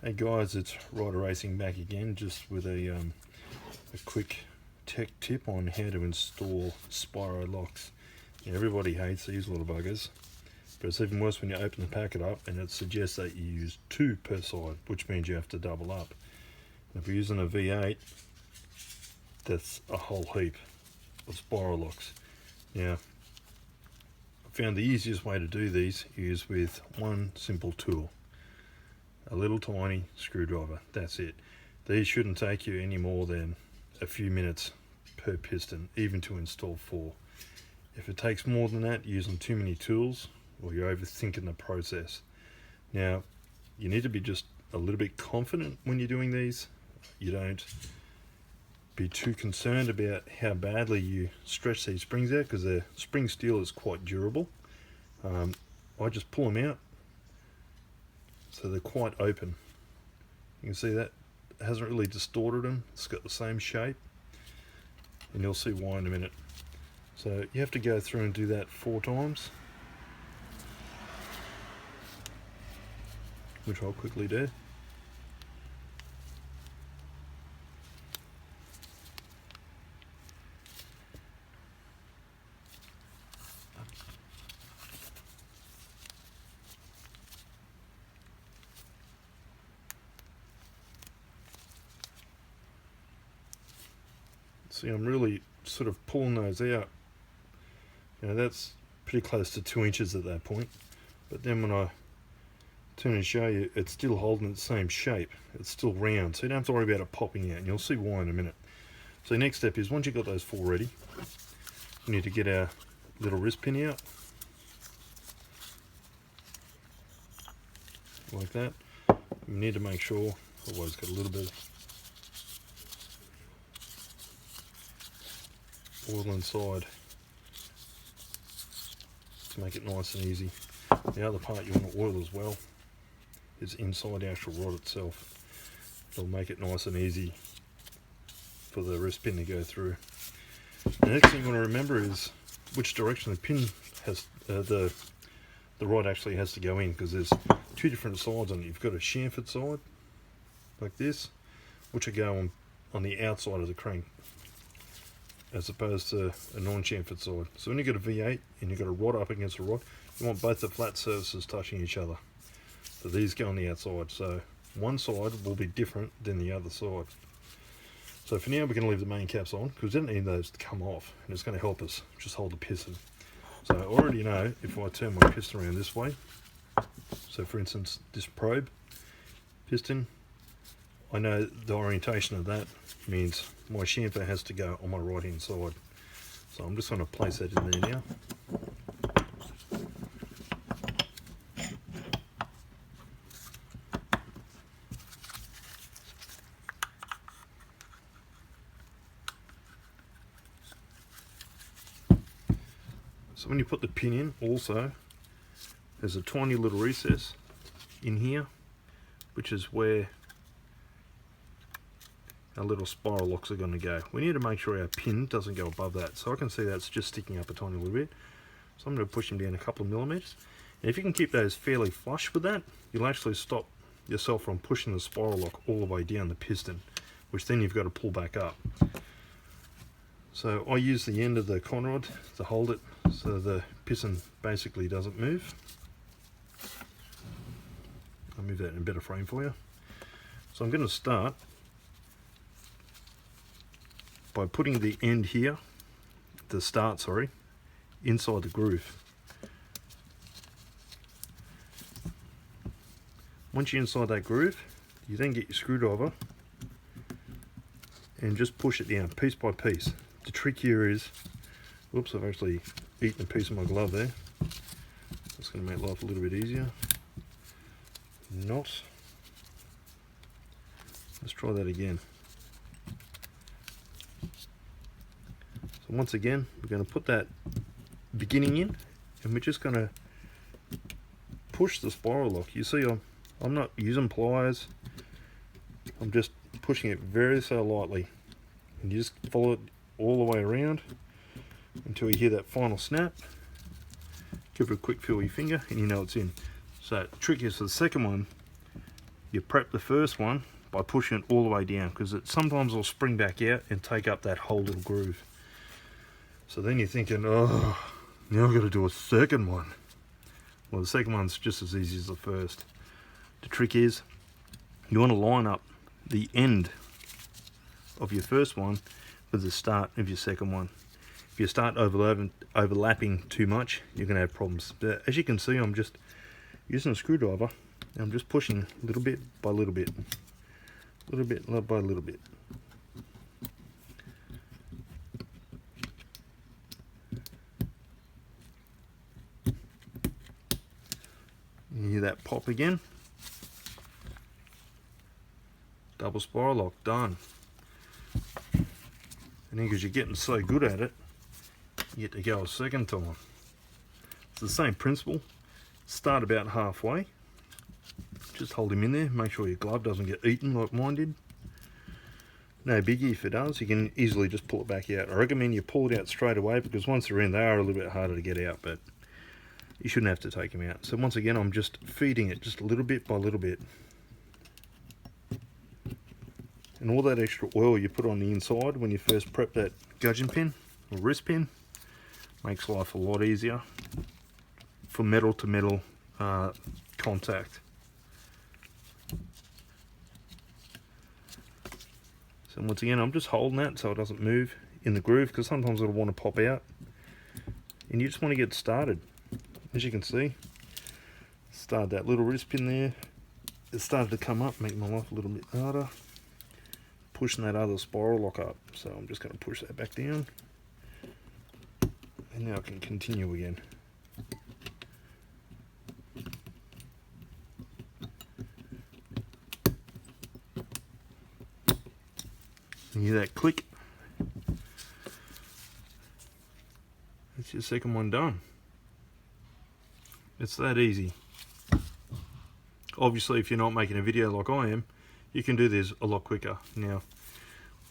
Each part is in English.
Hey guys, it's Rider Racing back again, just with a quick tech tip on how to install Spiro locks. Now, everybody hates these little buggers, but it's even worse when you open the packet up and it suggests that you use 2 per side, which means you have to double up. And if you're using a V8, that's a whole heap of Spiro locks. Now, I found the easiest way to do these is with one simple tool. A little tiny screwdriver, that's it. These shouldn't take you any more than a few minutes per piston, even to install 4. If it takes more than that, using too many tools, or you're overthinking the process. Now, you need to be just a little bit confident when you're doing these. You don't be too concerned about how badly you stretch these springs out, because the spring steel is quite durable. I just pull them out, so they're quite open. You can see that it hasn't really distorted them. It's got the same shape, and you'll see why in a minute. So you have to go through and do that 4 times, which I'll quickly do. See, I'm really sort of pulling those out. You know, that's pretty close to 2 inches at that point. But then when I turn and show you, it's still holding the same shape. It's still round, so you don't have to worry about it popping out, and you'll see why in a minute. So the next step is, once you've got those 4 ready, we need to get our little wrist pin out. Like that. We need to make sure, otherwise it's got a little bit of oil inside to make it nice and easy. The other part you want to oil as well is inside the actual rod itself. It'll make it nice and easy for the wrist pin to go through. The next thing you want to remember is which direction the pin has, the rod actually has to go in, because there's 2 different sides on it. You've got a chamfered side like this, which will go on the outside of the crank, as opposed to a non-chamfered side. So when you've got a V8 and you've got a rod up against a rod, you want both the flat surfaces touching each other. So these go on the outside. So one side will be different than the other side. So for now, we're going to leave the main caps on, because we don't need those to come off, and it's going to help us just hold the piston. So I already know if I turn my piston around this way, so for instance this probe piston, I know the orientation of that means my chamfer has to go on my right hand side. So I'm just going to place that in there now. So when you put the pin in, also there's a tiny little recess in here, which is where our little Spiro locks are going to go. We need to make sure our pin doesn't go above that. So I can see that's just sticking up a tiny little bit. So I'm going to push them down a couple of millimeters. And if you can keep those fairly flush with that, you'll actually stop yourself from pushing the Spiro lock all the way down the piston, which then you've got to pull back up. So I use the end of the conrod to hold it so the piston basically doesn't move. I'll move that in a better frame for you. So I'm going to start by putting the end here, the start, sorry, inside the groove. Once you're inside that groove, you then get your screwdriver and just push it down piece by piece. The trick here is, whoops, I've actually eaten a piece of my glove there. That's going to make life a little bit easier. Not. Let's try that again. So once again, we're going to put that beginning in, and we're just going to push the Spiro lock. You see, I'm not using pliers. I'm just pushing it very so lightly, and you just follow it all the way around until you hear that final snap. Give it a quick feel with your finger and you know it's in. So the trick is, for the second one, you prep the first one by pushing it all the way down, because it sometimes will spring back out and take up that whole little groove. So then you're thinking, oh, now I've got to do a second one. Well, the second one's just as easy as the first. The trick is, you want to line up the end of your first one with the start of your second one. If you start overlapping too much, you're going to have problems. But as you can see, I'm just using a screwdriver and I'm just pushing little bit by little bit, little bit by little bit. You hear that pop again? Double spiral lock, done. And then because you're getting so good at it, you get to go a second time. It's the same principle. Start about halfway. Just hold him in there. Make sure your glove doesn't get eaten like mine did. No biggie if it does. You can easily just pull it back out. I recommend you pull it out straight away, because once they're in, they are a little bit harder to get out, but you shouldn't have to take them out. So once again, I'm just feeding it just a little bit by little bit. And all that extra oil you put on the inside when you first prep that gudgeon pin or wrist pin makes life a lot easier for metal to metal contact. So once again, I'm just holding that so it doesn't move in the groove, because sometimes it'll want to pop out. And you just want to get started. As you can see, started that little wrist pin there. It started to come up, make my life a little bit harder. Pushing that other spiral lock up. So I'm just going to push that back down. And now I can continue again. You hear that click? That's your second one done. It's that easy. Obviously, if you're not making a video like I am, you can do this a lot quicker. Now,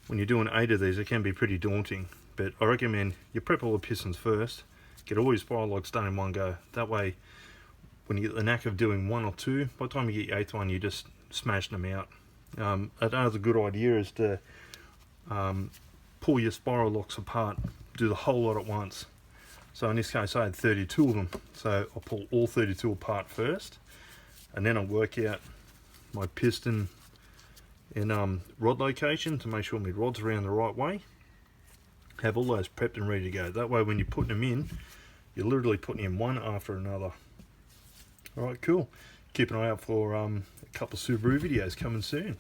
when you're doing 8 of these, it can be pretty daunting, but I recommend you prep all the pistons first, get all your spiral locks done in one go. That way, when you get the knack of doing 1 or 2, by the time you get your 8th one, you just smash them out. Another good idea is to pull your spiral locks apart, do the whole lot at once. So in this case, I had 32 of them, so I'll pull all 32 apart first, and then I'll work out my piston and rod location to make sure my rod's around the right way. Have all those prepped and ready to go. That way when you're putting them in, you're literally putting in one after another. Alright, cool. Keep an eye out for a couple of Subaru videos coming soon.